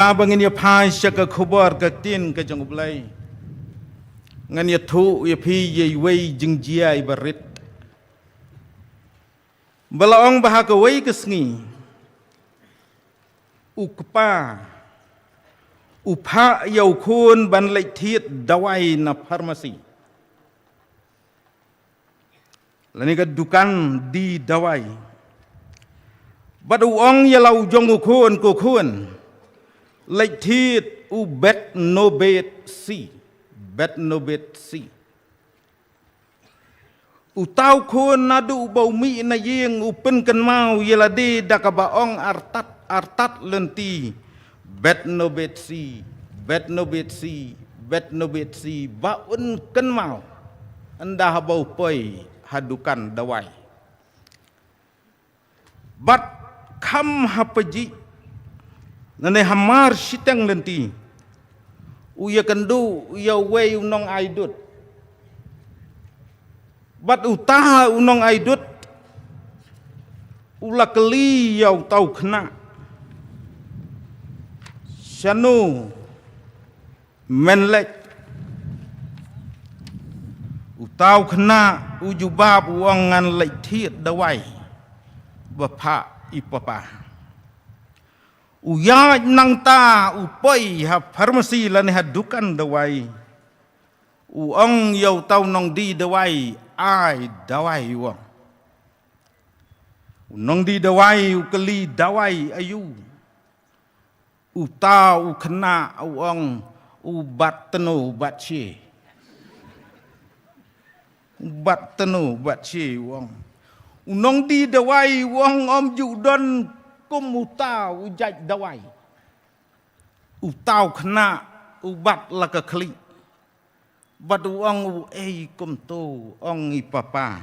Abang ini apa syak khabar ke tin ke jang ulai ngan ya thu ya phi ye wei jing jia ibarit balaong bah ka wei ke sngi ukpa upha yau khun ban lai thiet dawai na farmasi lani ka dukan di dawai badu ong ya lau jong khun ko khun lệch thiệt u bet no bet si u tau khôn na du bầu mỹ na yeng u pen kan mau yela de dakaba ong artat lenti bet no bet si ba un kan mau anda bau poi hadukan dawai bat kham hapaji nane hamar siteng lenti uya kendu uya wei unong aidut bat utaha unong aidut ula keli yau tau kena syanu menlek utau kena ujubab uangan lek thiet dawai bapa ipapa uya nang ta upoi ha farmasi lan ha dukan dawai uong yau tau nong di dawai ai dawai wong nong di dawai ukeli dawai ayu utau kena uong ubat tenu bat chi wong nong di dawai wong om judon kum utau ujaj dawai utau kena ubat laka kli bat uang kum tu ong ipapa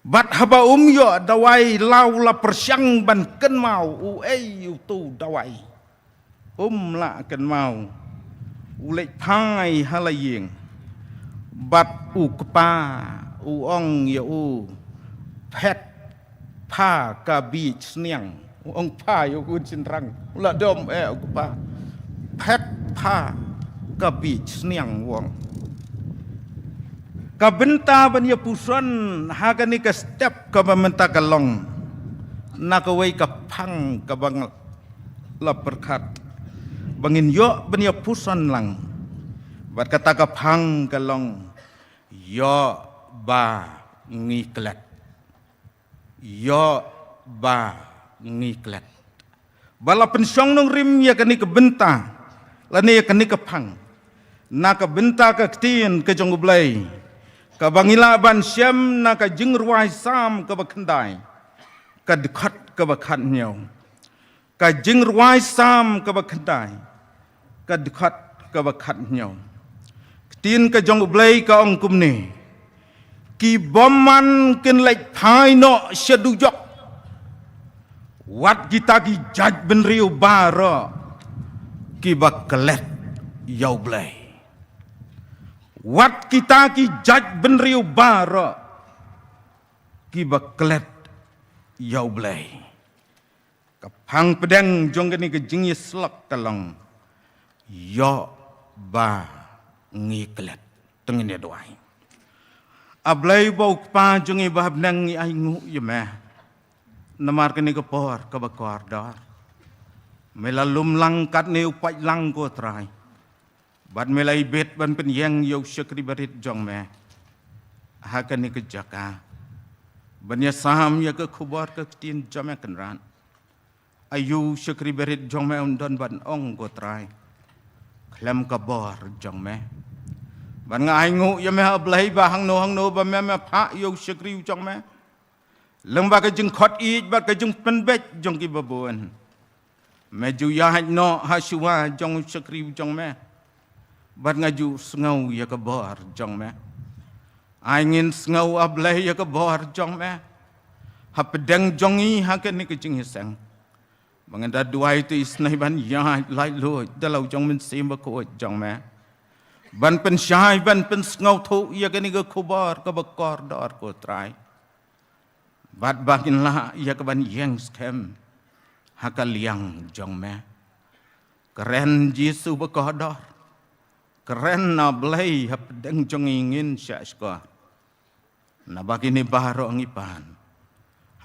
bat haba yo dawai lau la persyang ban ken mau tu dawai la ken mau ulek pai halayeng bat kepa uong pet pa ka bi sniang ong pa yo kun sinrang la dom pa pet pa ka bi sniang wong ka benta ban ya puson ha ka ni ka step ka benta ka long na ka wei ka phang ka bang la perkat bangin yo ban ya puson lang bat kata ka phang ka long yo ba ngiklat yo ba ngiklat bala pensyong nong rim ya kani ke benta lani ya kani ke phang na ka benta ka tin ke jong blai ka bangila ban syam na ka jing ruai sam ka bakhandai ka dikhat ka bakhat nyau ka jing ruai sam ka bakhandai ka dikhat ka bakhat nyau tin ka jong blai ka ong kum ni ki boman ken lek phai no shedujok wat kita ki jaj ben riu bara ki baklet yau blai wat kita ki jaj ben riu bara ki baklet yau blai kapang pedang jong ni ke jing slok talong yo ba ngiklet tengene doai ablay bau pa jungi bahab nang ai ngu yeme namar kini ke por ke bakor dar melalum langkat ne upai lang ko trai bat melai bet ban pen yang yo syakri barit jong me ha kani ke jaka ban ya saham ya ke khubar ke tin jame kenran ayu syakri barit jong me undon ban ong ko trai klam ka bor jong me ban ngai ngu ya me ablai ba hang no ba me pha yo syakri jong me leng ba ka jing khot i ba ka jing pen bet jong ki babon me ju ya no ha shuwa jong syakri jong me ban ngaju sngau ya ka bor jong me ai ngin sngau ablai ya ka bor jong me ha pedang jong i ha ka ni ka jing hisang manganda duai tu isnai ban ya lai lo dalau jong men sim ba ko jong me ban pen syai ban pen ngau thu ya kani ke khubar ke bakor dar ko trai bat bakin la ya ke ban yang scam hakal yang jong me Keren Yesus berkodor. Keren na belai hap deng jong ingin syak skor. Na bagi ni baharo ngipan.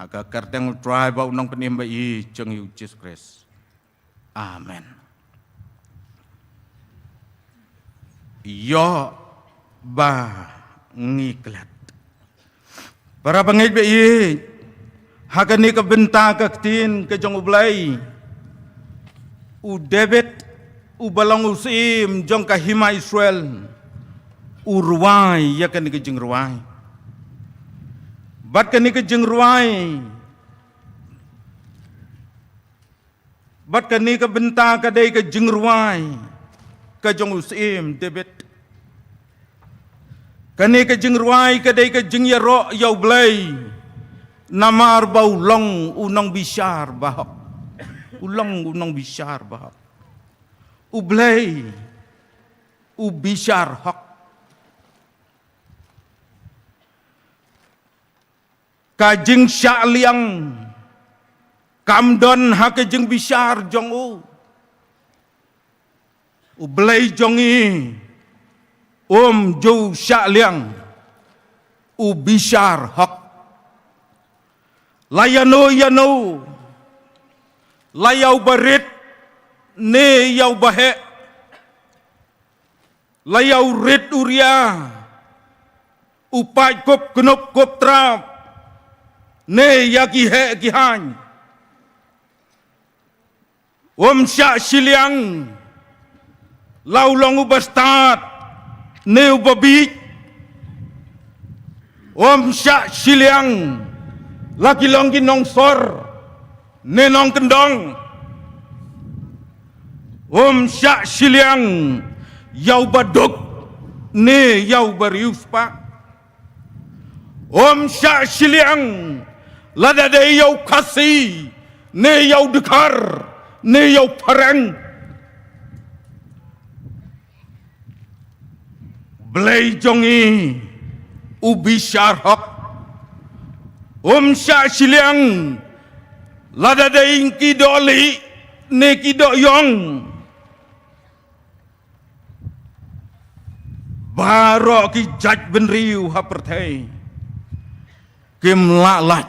Haka kardeng try bau nong penimba i jong Jesus Christ. Amen. Yo ba ngiklat. Para pangit ba i haka ni kabenta kaktin ke jong ublay. U debit u balang usim jong kahima Israel urwai ya kan ke jeng ruai bat kan ke jeng ruai bat kan ke benta ka dei ke jeng ruai ke jong usim debit kan ke jeng ruai ka dei ke jeng ya ro yau blai namar bau long unang bishar bahak ulang unang bishar bahak ublay ubishar hak kajing syaliang kamdon hak kajing bishar jong ublay jongi jo syaliang ubishar hak layano layau barit ne yau bahe layau red uria upai kop kenop kop trap ne yaki he gihan syak siliang lau long ubastat ne ubabik syak siliang laki long ginong sor ne nong kendong syak siliang yau baduk ne yau barius pak syak siliang lada de yau kasi ne yau dekar ne yau parang belai jongi ubi syarhak syak siliang lada de inki doli ne kidok yong Baro ki jaj benriu hapertai kim lalat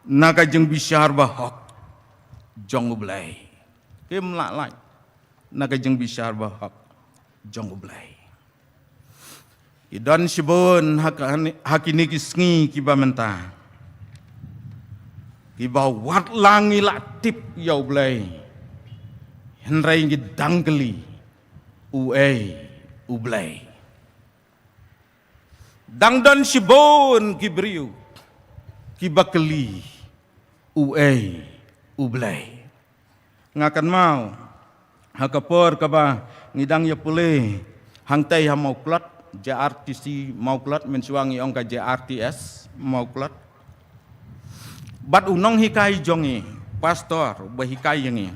naga jeng bisyar bahok jong ublay kim lalat naga jeng bisyar bahok jong ublay idan sibon hakini kisngi kiba menta kiba wat langi latip ya ublay henrai ngidangkeli ublay dangdan sibon kibriu kibakeli ublay ngakan mau hakapor kaba ngidang ya pule hangtai ha mau klat JRTC mau klat mensuangi ong ka JRTS mau klat bat unong hikai jongi pastor bahikai yangi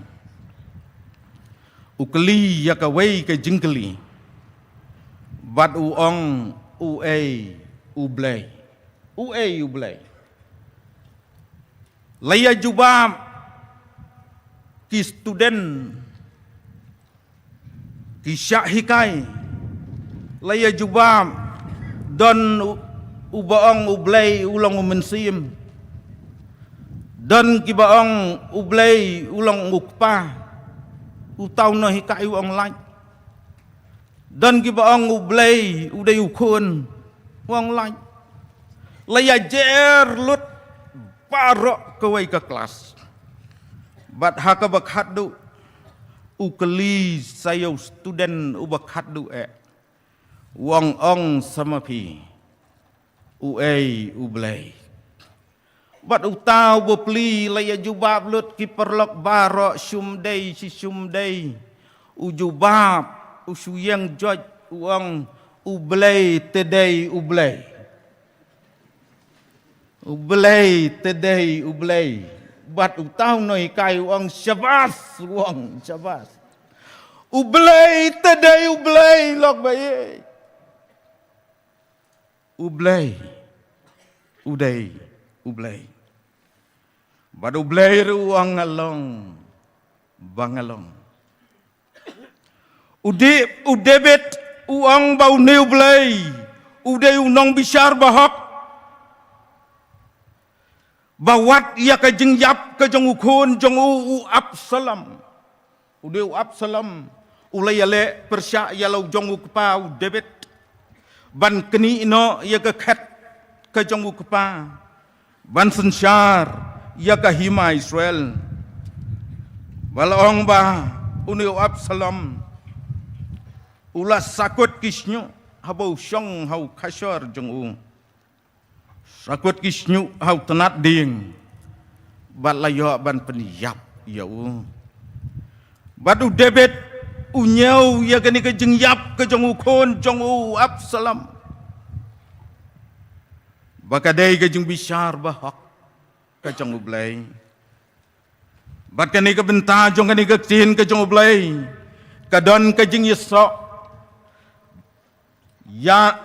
ukeli ya ka wei ka jingkeli bat uong ublay laya jubam ki student ki syak hikai laya jubam don ubaong ublay ulang umensim don ki baong ublay ulang ukpa utaw no hikai uang lain dan kibaang ublay uday ukun wang lain laya jer lut parok kawai ke kelas bat haka bakhadu ukeli sayo student ubakhadu wang ong samapi ublay bat utaw bopli laya jubab lut ki perlok barok syumday si syumday ujubab usuyang joj uang ublay tedai ublay bat utaw noi kai uang syabas ublay tedai ublay lok baye ublay bat ublay ruang bangalong Udebet uang bau neu belai. Ude unong bishar bahak. Bawat ia ka jeng yap ka jeng ukun jeng u Absalom. Ude u Absalom. Ulai ale persya yalau jeng u kepa udebet. Ban keni ino ia ka khat ka jeng u kepa. Ban sensyar ia ka hima Israel. Balong ba uni u Absalom. Ulas sakut kisnyu habau syong hau kasyar jeng u. Sakut kisnyu hau tenat ding. Bat layo ban peniyap ya u. Batu debet unyau ya gani ke jeng yap ke jeng u kon jeng u Absalom. Bakadai ke jeng bishar bahak ke jeng u blai. Bat kani ke benta jeng kani ke tin ke jeng u blai. Kadon ke jeng Yesra. Ya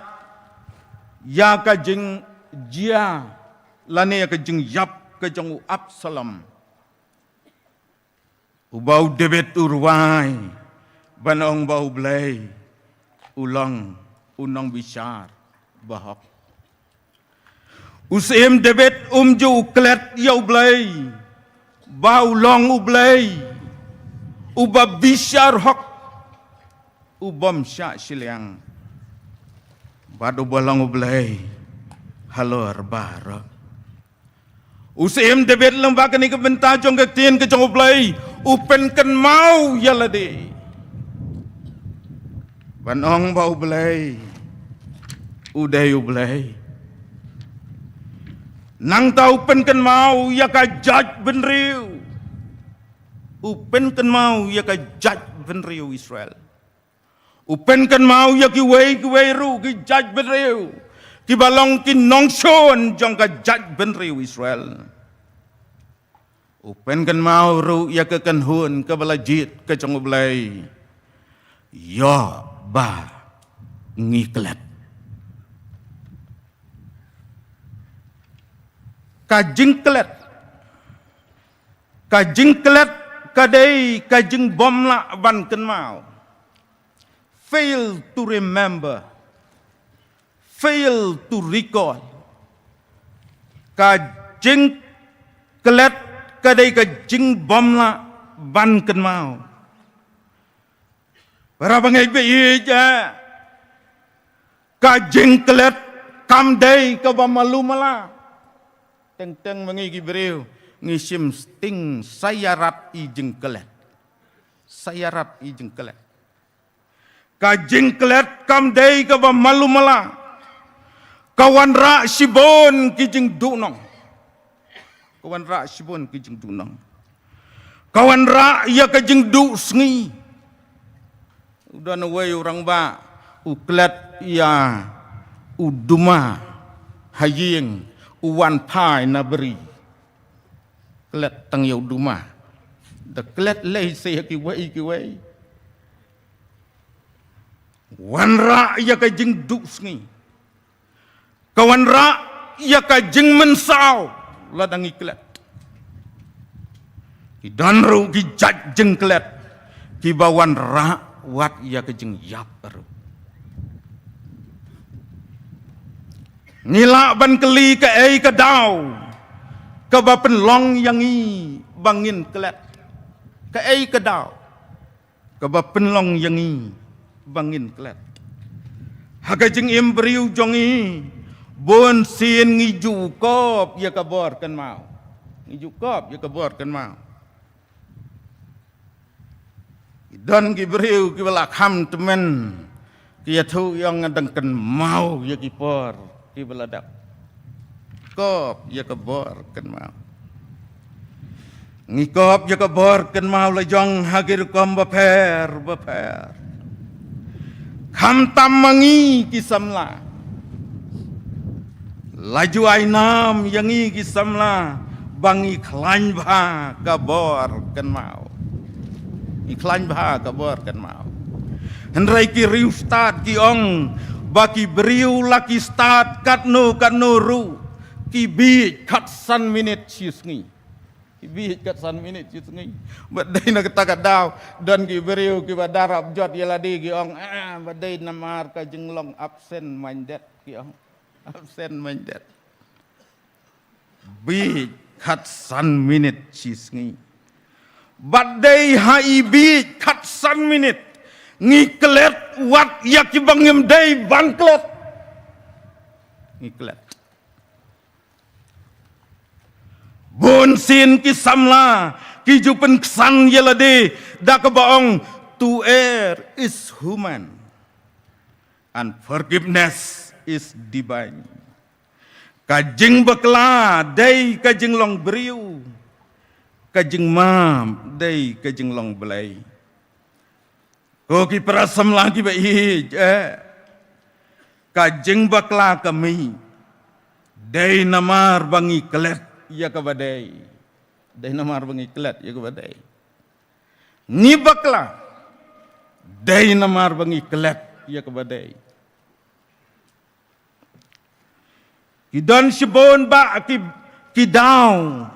ka jeng jia lane ya ka jeng yap ka jeng u Absalom. Ubau debet urwai banong bau blai ulang unong bishar bahak. Usim debet ju klet yau blai bau long u blai uba bishar hak ubam sya siliang. Badu balang ublay halor bara. Usim debet lembaga ni kebenta jong kektin ke jong ublay upen ken mau yalade. Banong bau ublay uday ublay. Nang tau upen ken mau ya ka judge benriu. Upen ken mau ya ka judge benriu Israel. Upen kan mau ya ki wei ru ki judge benriu. Ki balong ki nongshon jong ka judge benriu Israel. Upen kan mau ru ya ke kan hun ke balajit ke jong ublay. Ya ba ngiklet. Kajingklet. Kajingklet kadai kajing bom la ban kan mau. Fail to remember, fail to recall. Kajing kelet kadai kajing bom la ban ken mau. Para bangai be ija. Kajing kelet kam dai ka ba malu mala. Teng mangi gibreu ngisim sting sayarat i jeng kelet. Sayarat i jeng kelet. Kajing kelet kam day ka ba malu mala. Kawan ra sibon kijing dunong. Kawan ra sibon kijing dunong. Kawan ra ya kajing du sengi. Udah nawai orang ba uklet ya uduma haying uwan pai na beri. Klet tang ya uduma. Da klet lei se ki wei. Wanra ya ka jing du sengi. Kawanra ya ka jing mensau ladang iklet. Ki danru ki jaj jeng klet. Ki bawan ra wat ya ka jing yap baru. Ngila ban keli ka ei ka dau. Ka ba penlong yang i bangin klet. Ka ei ka dau. Ka ba penlong yang i bangin klet. Haga jeng imbriu jongi bon sin ngiju kop ya kabor kan mau. Ngiju kop ya kabor kan mau. Dan gibriu ki balak ham temen ki thu yang ngadeng kan mau ya kipor ki baladak. Kop ya kabor kan mau. Ngikop ya kabor kan mau la jong hagir kom baper. Kham tam mangi kisamla. Laju ainam yangi kisamla. Bangi klan bha kabor kan mau. Iklan bha kabor kan mau. Hendrai ki riu start ki ong. Baki beriu laki start katno ru. Ki bi kat san minit siusngi. Ibih kat san minit ci sungai. Badai na kata daw dan ki beriu ki badarab jot yeladi ki ong badai namar ka jenglong absent minded ki ong absent minded. Bi kat san minit ci sungai. Badai hai bi kat san minit ngiklet wat yak bangem dai bangklet. Ngiklet. Bon sin ki samla ki jupen kesan yelade da ka baong to err is human and forgiveness is divine. Kajing bakla dai kajing long beriu kajing mam dai kajing long belai. Ko ki prasam lagi ba kajing bakla kami dai namar bangi kelet ya kabadai dai namar bangi kelet ya kabadai ni bakla dai namar bangi kelet ya kabadai kidan sibon ba ki daw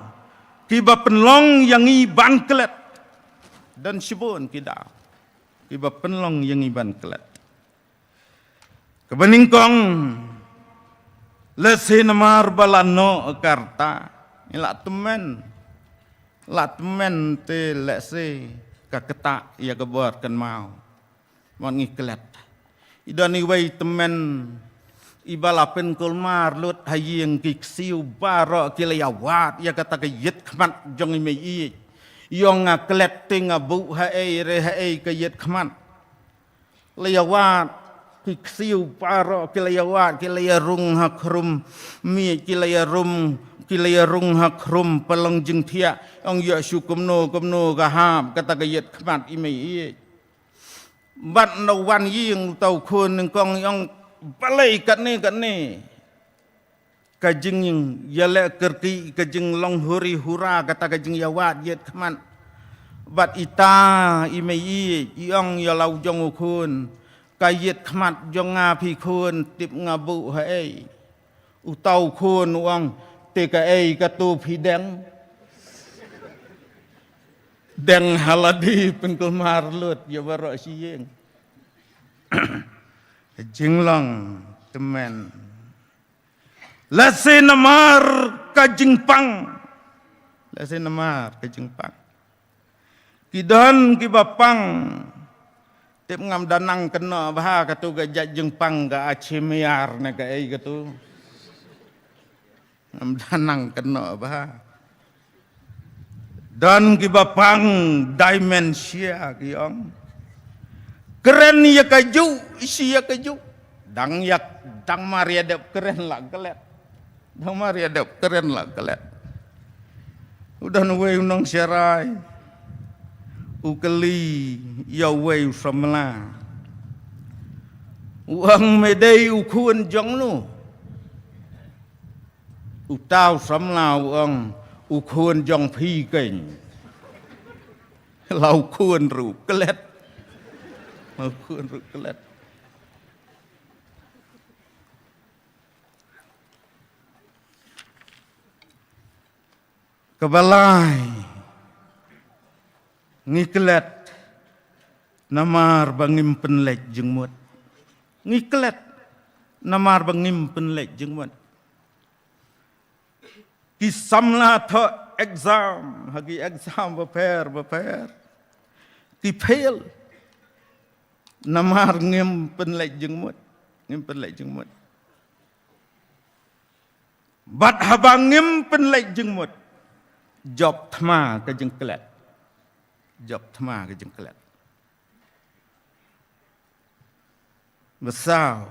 ki ba penlong yang i ban kelet dan sibon ki daw ki ba penlong yang i ban kelet kebeningkong lese namar balano karta ila temen te lese kaketa ya kebuat kan mau ngiklet idani wai temen ibalapen kulmar lut hayeng kiksiu baro kilayawat ya kata kayet kmat jong imei yong ngaklet te ngabu hae re hae kayet kmat layawat kiksiu baro kilayawat kilayarung hakrum mi kilayarung hakrum palang jeng thia ong ya syukumno kaham kata kayet kmat imei bat no wan ying tau khun neng kong yong balai kat ni kajing yang yale kerti kajing long huri hura kata kajing yawat yet kman bat ita imei yong yalau jong ukun kayet kmat jong ngapi kun tip ngabu hae utau kun uang TKA katu pideng deng haladi pengkelmar lut ya barok siyeng jinglong temen lase namar kajingpang lase namar kajingpang kidan kibapang tip ngam danang kena bah katu gajak jengpang ga acimiar na ka ai katu ngam danang kena bah dan kibapang dimensia kiong keren ya kaju isi ya kaju dang maria dep keren lah kelet dang maria dep keren lah kelet udah nuwe unang syarai ukeli ya we samla uang medai ukun jong nu utau samla uang ukun jong phi keng lau kun ru kelet lau kun ru kelet kebalai ngiklet namar bangim penlek jengmut ngiklet namar bangim penlek jengmut kisamla tho exam hagi exam prepare ki fail namar ngim penlek jengmut bat habang ngim penlek jengmut job thma ka jengklet besau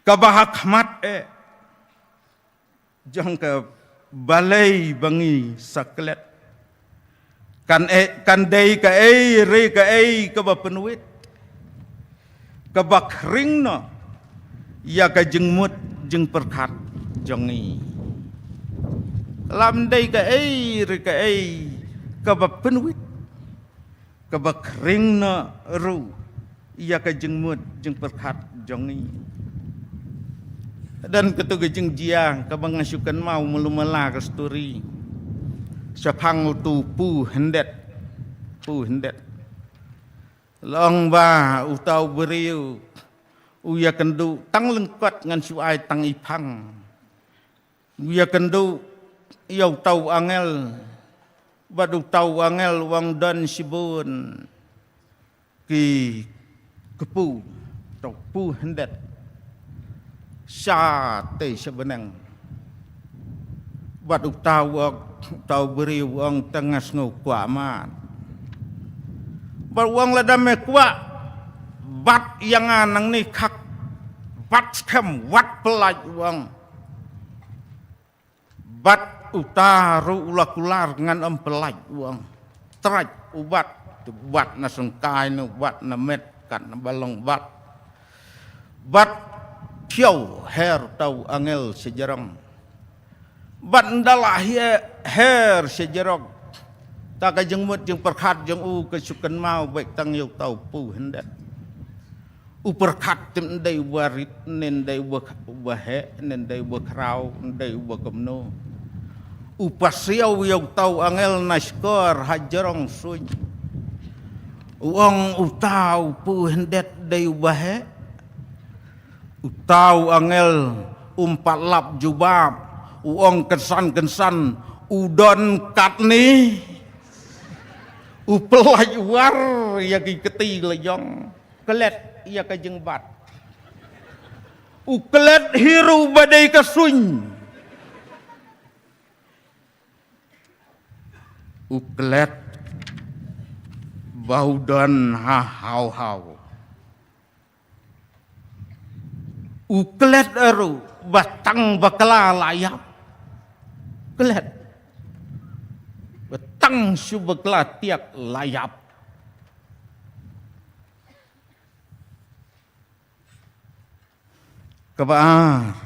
kabahakmat jong ke balai bangi saklet kan dei ka re ka ka bapenuit ka bakring no ya ka jengmut jeng perkat jongi lam dei ka re ka bapenuit ka bakring no ru ya ka jengmut jeng perkat jongi dan ketuga jeng jiang ka bangasukan mau melumela ka story Sepang tu pu hendet long ba utau beriu uya kendu tang lengkot ngan suai tang ipang uya kendu iau tau angel badu tau angel wang dan sibun ki kepu tau pu hendet sa te sebenang badu tau beriu wang tengas ngau kuamat Baruang ladame kuat bat yang anang ni kak bat kem wat pelaj uang bat utaru ulakular ngan empelaj uang teraj ubat bat na sengkai nu bat na met kat na balong bat piau her tau angel sejarang bat ndalah her sejarang tak kajeng mut jeng perkat jeng kesukan mau baik tang yau tau pu hendak perkat tim dai warit nen dai wahe nen dai wakrau dai wakamno pasiau yau tau angel naskor hajarong suñ uang utau pu hendak dai wahe utau angel umpat lap jubab uang kensan udon kat ni upelai war ya ki keti lejong kelet ya ka jengbat uklet hiru badai kasuñ uklet bau dan hau uklet eru batang bakala layap kelet betang subekla tiak layap kebaar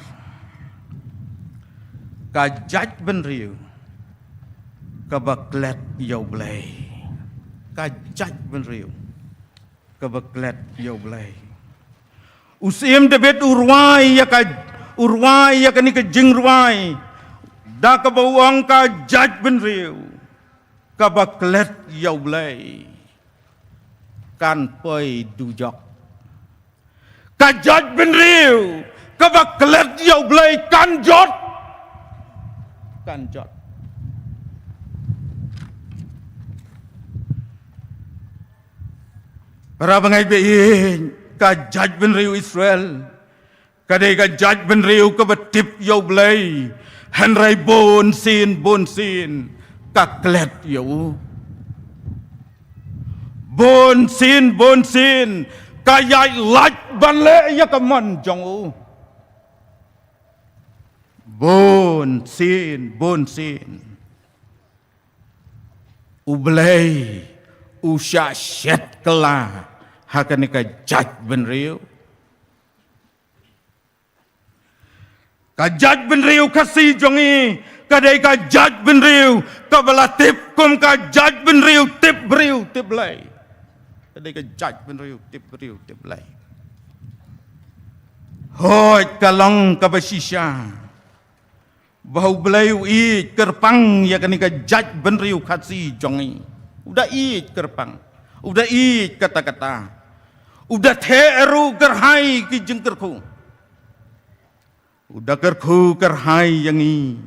kajaj benriu kebaklet yau blai kajaj benriu kebaklet yau blai usim debet urwai ya kani ke jingruai da kebawang kajaj benriu kabaklet yau blai kan poi dujok kajaj benriu kabaklet yau blai kan jot para bangai bein kajaj benriu Israel kadai kajaj benriu kabatip yau blai henrai bon sin kaklet yau bon sin kayai laj banle ya kaman jong bon sin ublei usha shet kala hakani kajaj benriu kajaj benriu kasih jongi kadai kajaj benriu kabalatip kum kajaj benriu tip beriu tip lay kadai kajaj benriu tip beriu tip lay hoi kalong kabasisya bau belayu i kerpang ya kani kajaj benriu kasih jongi udah i kerpang udah i kata-kata udah teru gerhai ki jengkerku udah kerku kerhai yang i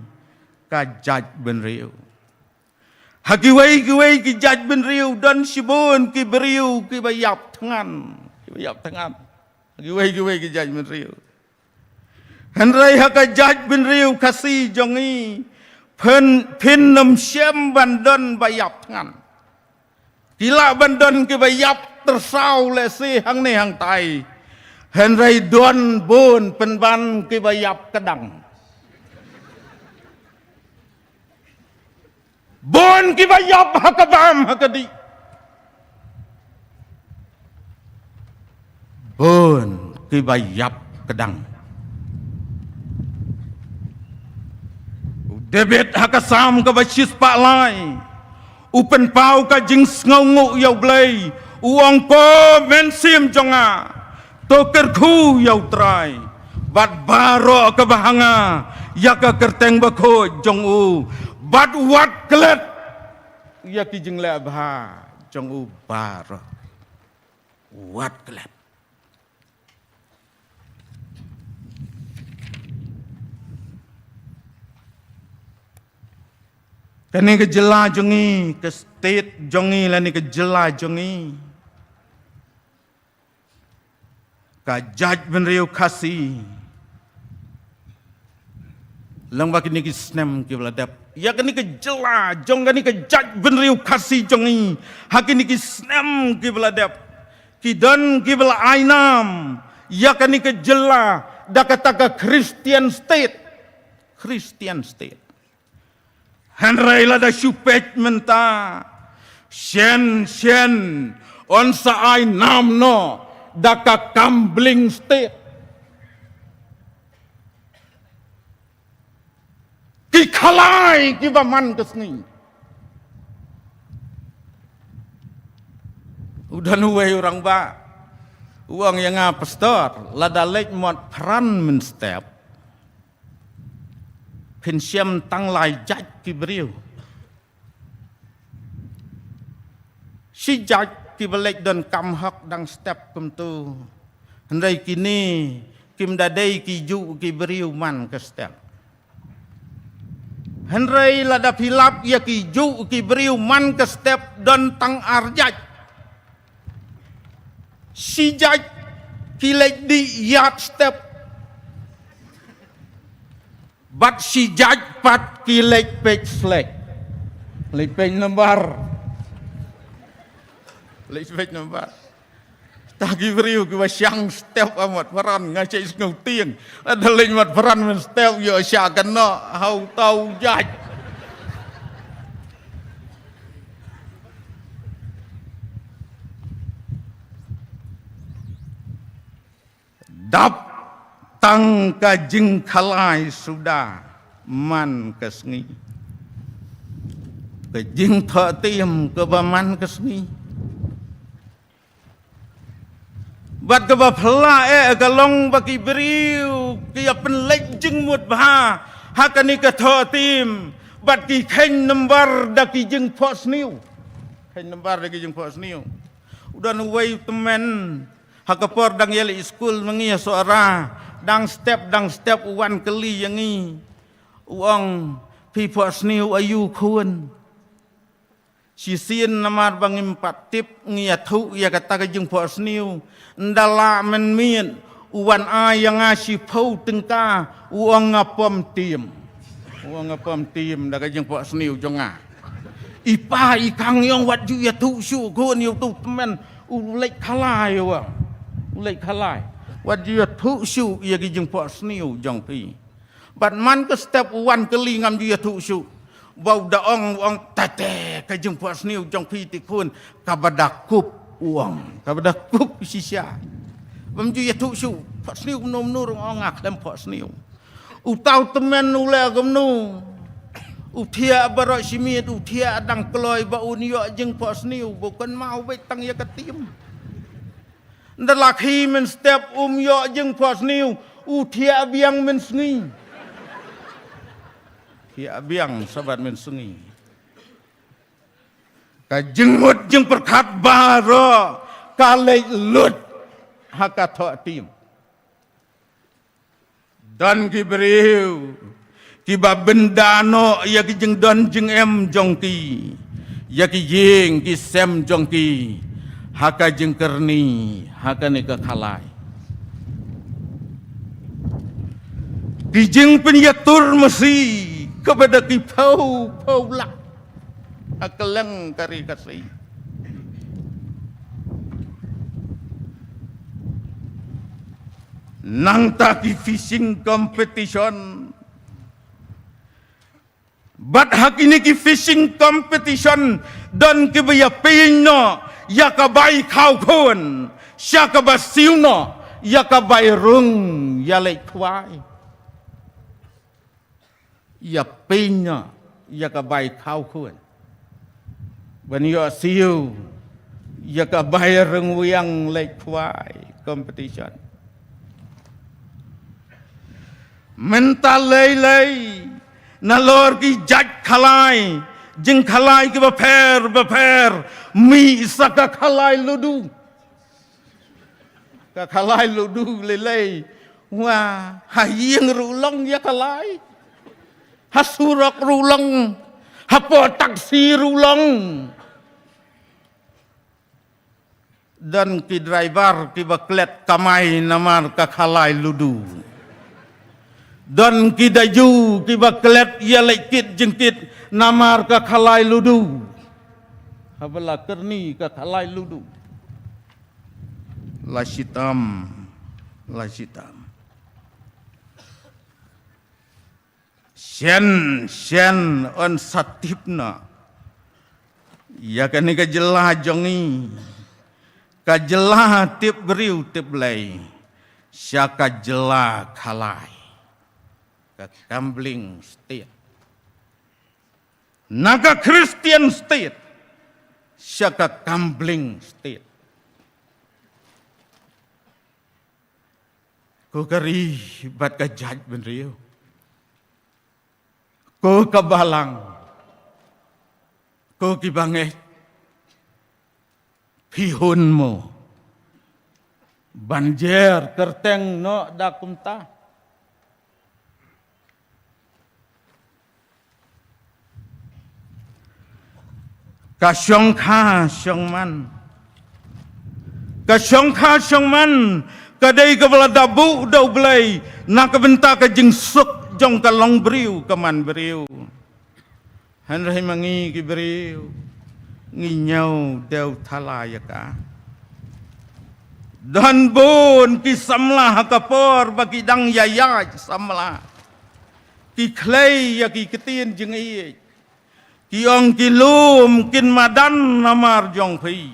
kajaj benriu hagiwai ki jaj benriu dan sibun ki beriu ki bayap tangan hagiwai ki jaj benriu henrai hakajaj benriu kasih jongi pin nam syem bandon bayap tangan kila bandon ki bayap tersau lesi hang ni hang tai henrai don bon penban ki bayap kedang bon ki bayap hakabam hakadi bon ki bayap kedang debet hakasam ka basis pak lai upen pau ka jing ngau yau blai uang ko mensim jonga toker khu yau trai bat baro ka bahanga ya ka kerteng bako jong u bat wat klet ya ki jeng le bha jong u bar wat klet kani ke jela jongi ke state jongi la ni ke jela jongi ka judge ben riu kasi lang ba kini ki snem ki bladap ya kani ke jela jong kani ke judge ben riu kasi jongi ha kini ki snem ki bladap ki dan ki bla ainam ya kani ke jela da kata ke Christian state Henry la da syupet menta shen on sa ai nam no da ka gambling state ki khalai ki ba man kesni udah nuwe orang ba uang yang pastor la da lek mot pran men step pensiam tang lai jaj ki beriu si jaj ki belek don kam hak dang step kum tu hendai kini kim dadai ki ju ki beriu man ke step hendai lada pilap ya ki ju ki beriu man ke step don tang arjaj si jaj ki lek di yard step but si judge pat ki lek page flag lek page number tagi beriu ki wasyang step amat peran ngacai sengau tiang ada lek mat peran men step yo sya kena hau tau judge dap tang ka jing khalai sudah man kesngi ke jing tho tiam ke ba man kesngi bat ke ba phla ka long ba ki beriu ki pen lek jing mut bha ha ka ni ka tho tim bat ki khen number da ki jing phos niu khen number da ki jing phos niu udah nuwai temen ha ka por dang yeli school mengi suara dang step wan keli yang ni uang people sniu ayu kun si sien namar bangim patip ngia thu ya kata ke jeng po sniu ndala men mien uan a yang si phau tengka uang ngapom tim da ke jeng po sniu jonga ipa ikang yang wat ju ya thu su kun yu tu men ulek khalai wa ulek khalai wat dia thu su ia ki jeng po sniu jong pi bat man ke step wan keli ngam dia thu su bau da ong tate ke jeng po sniu jong pi ti kun ka badakup uang ka badakup sisia bam dia thu su po sniu nom nur ong ngak lem po sniu u tau temen nu le gam nu u thia baro simit u thia dang kloi ba un yo jeng po sniu bukan mau be tang ya ketim ndalak hi men step yo jeng pos niu u thia biang men sngi thia biang sabat men sngi ka jengut jeng perkat baro ka lek lut ha ka tho tim dan ki beriu ki ba benda no ya ki jeng don jeng em jong ki ya ki jeng ki sem jong ki haka jeng kerni haka ni ke khalai kijeng penyatur mesti kepada ki pau lak akeleng kari kasih nang taki fishing competition but hakini ki fishing competition dan ki baya pino ya ka bai khau khon sya ka ba siu no ya ka bai rung ya le khwai ya pino ya ka bai khau khon ban yo siu ya ka bai rung wiang le khwai competition mental lei na lor ki jaj khalai jeng khalai ke beper mi saka khalai ludu ka khalai ludu lelei wah hayeng rulong ya khalai hasurak rulong hapo taksi rulong dan ki driver ki baklet kamai namar ka khalai ludu dan ki daju ki baklet ya lekit jengkit namar ka khalai ludu habala kerni ka khalai ludu lasitam Sien on satipna ya kan ka jelah jongi ka jelah tip beriu tip lay syaka jelah khalai ka gambling state naga Christian state syaka gambling state ko kari bat ka jaj benriu ko kabalang ko kibanget pihun mo banjer kerteng no dakumta kasyong kha syong man kadai kepala dabu dau belai nak benta ka jengsuk jong kalong beriu keman beriu hanrai mangi ki beriu nginyau deu thalayaka dan bon ki samlah kapor bagi dang yaya samlah ki klei ya ki ketin jeng i ki ong ki lum kin madan namar jong phi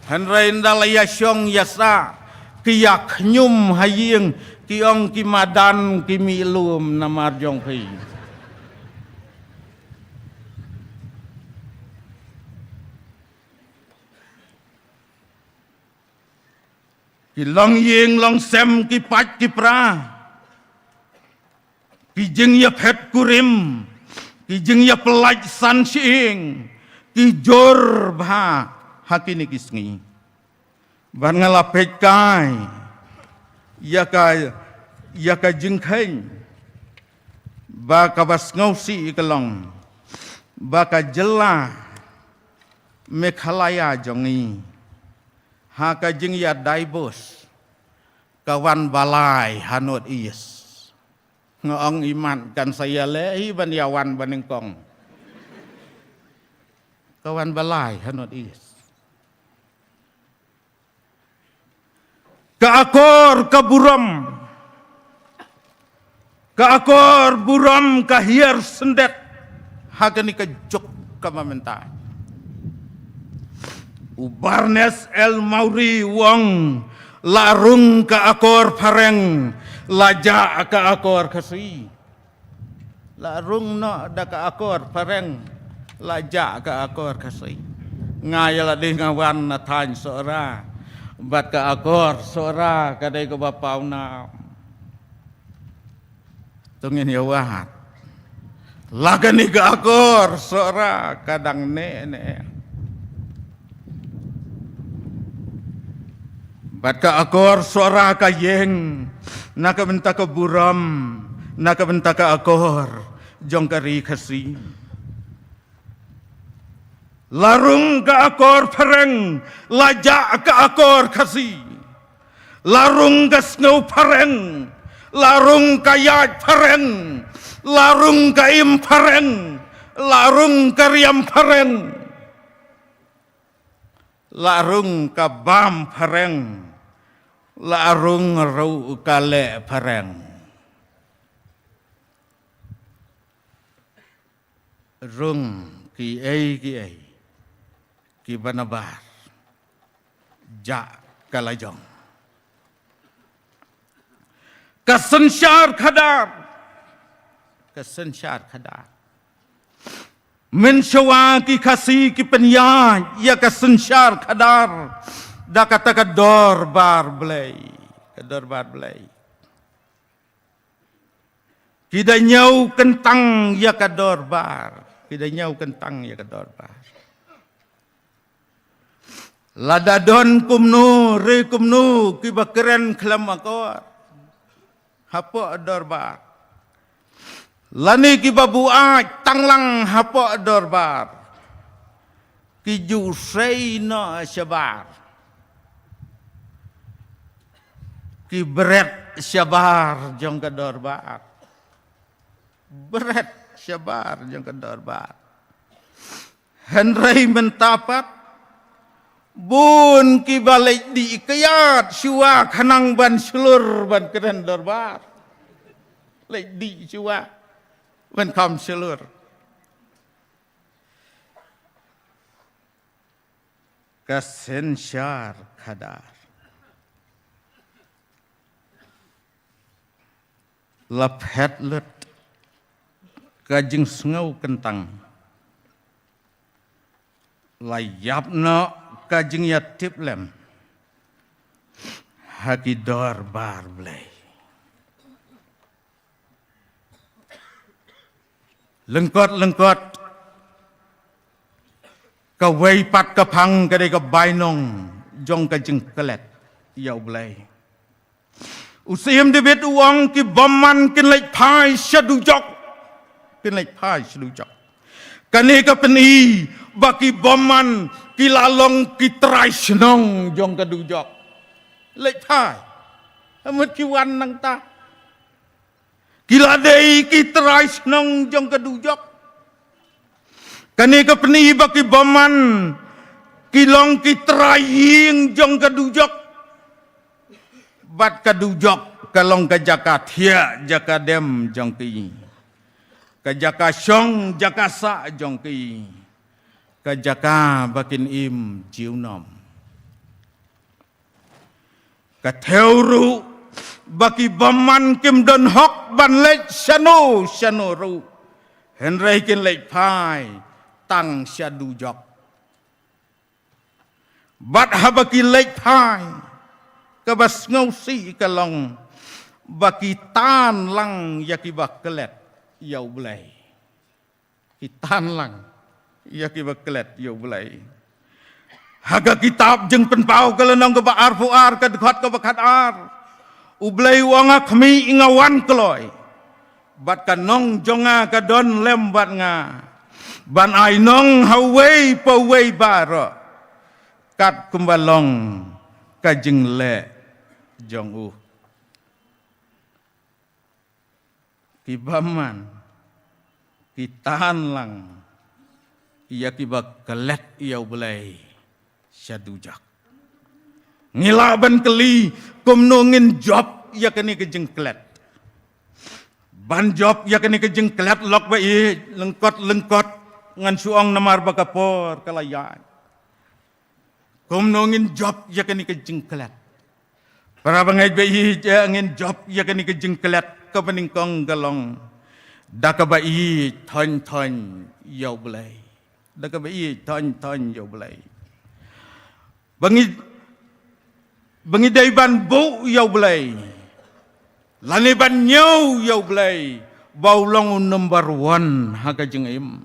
hanrai ndalaya syong yasa ki yak nyum haying ki ong ki madan ki milum namar jong phi ki long yeng long sem ki pat ki pra ki jeng ya phet kurim ki jeng ya pelaj san sing ki jor bha hakini kisngi ban ngalapet kai ya ka jeng khain ba ka bas ngausi kelong ba ka jela mekhalaya jongi ha ka jeng ya daibos kawan balai hanot is ngong iman kan saya lehi ban yawan banengkong kawan balai hanot is kaakor buram kahir sendet hakani kejok kamamentai ubarnes el mauri wong larung kaakor pareng laja kaakor kasi larung no da kaakor pareng laja kaakor kasi ngayala deh ngawan na tan sora bat kaakor sora kadai ko bapau na tungin yawahat lagani kaakor sora kadang ne bat kaakor sora kayeng naka benta ka buram naka benta ka akor jong kari kasi larung ka akor pareng laja ka akor kasi larung gasngau pareng larung kayat pareng larung kaim pareng larung karyam pareng larung kabam pareng larung rau kale pareng rung ki ai ki banabar ja kalajong kasensyar khadar mensyawa ki kasi ki penya ya kasensyar khadar da kata kador bar blai kita nyau kentang ya kador bar Kita nyau kentang ya ke dorbar. Ladadon kumnu, re kumnu, kiba keren kelam akor. Hapa dorbar. Lani kiba buat tanglang hapa dorbar. Kiju seyna syabar. Kibret syabar jong ke dorbar. Beret syabar jong ke dorbar. Henry mentapat. Bun ki balik di ikayat syua kanang ban selur ban keren dorbar. Lek di syua ban kam selur. Kasen syar kadar. Laphet let kajing sengau kentang. Layapna kajing yatip lem. Haki dorbar blay. Lengkot kawai pat kapang kadai ka bainong jong kajing kelet yau blay. Usim debet uang ki baman kin lek pai syadujok. Kin lek pai syadujok. Kani ka peni baki baman kilalong kitrai senong jong kadujok. Lek pai. Amat kiwan nang ta. Kiladei kitrai senong jong kadujok. Kani ka peni baki baman kilong kitrai ying jong kadujok. Bat kadujok kalong kajaka thia jaka dem jong ki. Kajaka syong jaka sa jong ki. Kajaka bakin im jiu nom. Kateuru baki baman kim don hok ban lek syanu ru. Henry kin lek pai tang syadu jok. Bat habaki lek pai kabas ngausi kalong baki tan lang yakibak kelet yau belai. Kitan lang yakibak kelet yau belai. Haga kitab jeng penpau kelenong ke baar fuar ke dekat ke bakat ar. Ublai wanga kami ingawan keloy. Bat kanong jonga ke don lembat nga. Ban ai nong hawai pawai bara. Kat kumbalong kajeng le jong kibaman kitahan lang iya kibak kelet iya belai syadujak ngilaban keli kumnungin job iya kini kejeng kelet ban job iya kini kejeng kelet lok bai lengkot ngan suong namar bakapor kalayan kumnungin job iya kini kejeng kelet para bangay bai iya ngin job iya kini kejeng kelet kapaningkong galong dakabai ton yau belai dakabai ton yau belai bangi daiban bu yau belai laniban nyau yau belai baulong number 1 haga jengim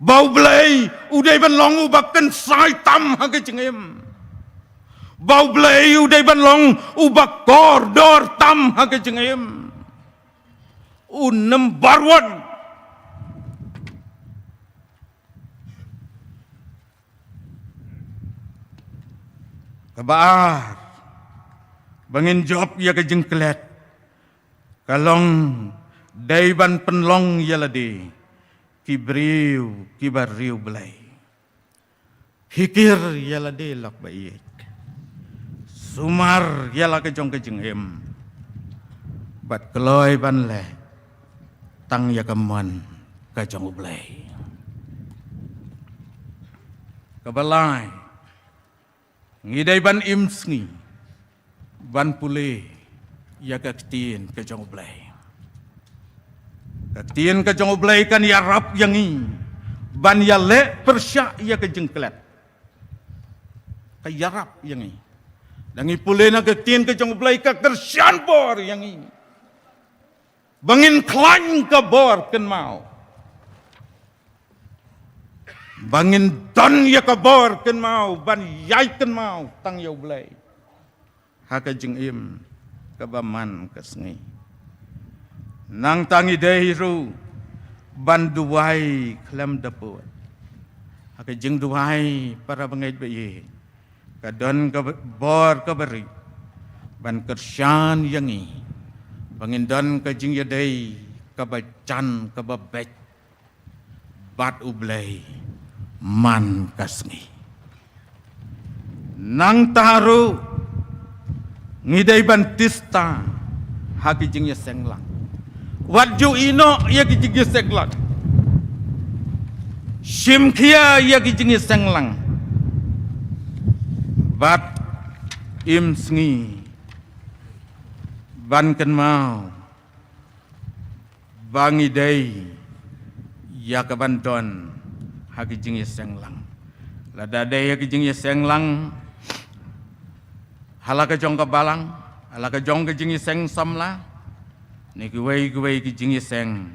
bau belai udai ban long ubakan sai tam haga jengim bau belai udai ban long ubak kordor tam haga jengim number 1 kabar bangin job ya kejeng kelet kalong daiban penlong yalade kibariu belai pikir yalade lak baik sumar yala kejong kejeng em bat keloy ban le tang ya keman kejong belai kabalai ngidai ban imsngi ban pule ya kaktin kejong belai kaktin kejong belai kan ya rap yangi ban ya le persyak ya kejeng kelet kayarap yangi dangi pule na kaktin kejong belai ka kersian bor yangi bangin klan ka bor ken mau bangin don ya kabor ken mau ban yai ken mau tang yau blai haka jing im kabaman kasngi nang tangi dehiru ban duai klam dapur haka jing duai para bangait bayi kadon kabor kabari ban kersyan yangi bangin don ka jing yadai kabacan kababek bat ublay man kasngi nang taru ngidai bantista haki jing ya senglang wat ju ino ya ki jing ya senglang shimkhia ya ki jing ya senglang bat im sngi ban kan mau bangi dai ya ka banton haki jing ya senglang lada dai ya ki jing ya senglang halaka jong ka balang halaka jong ka jing ya seng samla ni ki wei ki jing ya seng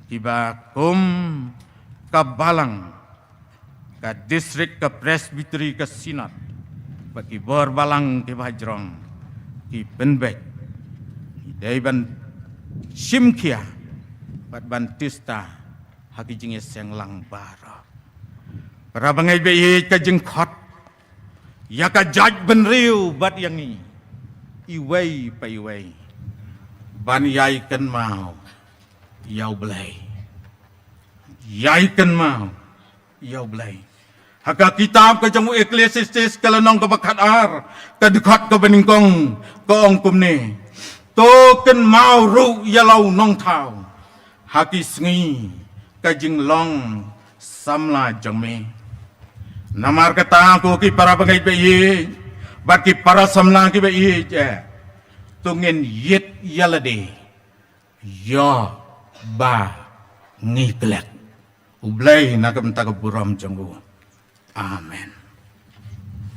tiba kum ka balang ka distrik ka presbytery ka sinat bagi bor balang ki bajrong ki penbek dai ban shimkhia bat bantista haki jing ya senglang bara para bangai be ka jing khot ya ka jaj ben riu bat yang ni iwei pa iwei ban yai kan mau yau blai yai kan mau yau blai haka kitab ka jamu Ecclesiastes kalanong ka bakat ar ka dikhat ka beningkong ka ong kumne to kan mau ru yalau nong thau haki sngi ka jing long samla jangme namar kata ko ki para bagai bayi bat ki para samla ki bayi je tungin yit yalade yo ba ngiklek ublay nakam tagaburam janggu amen.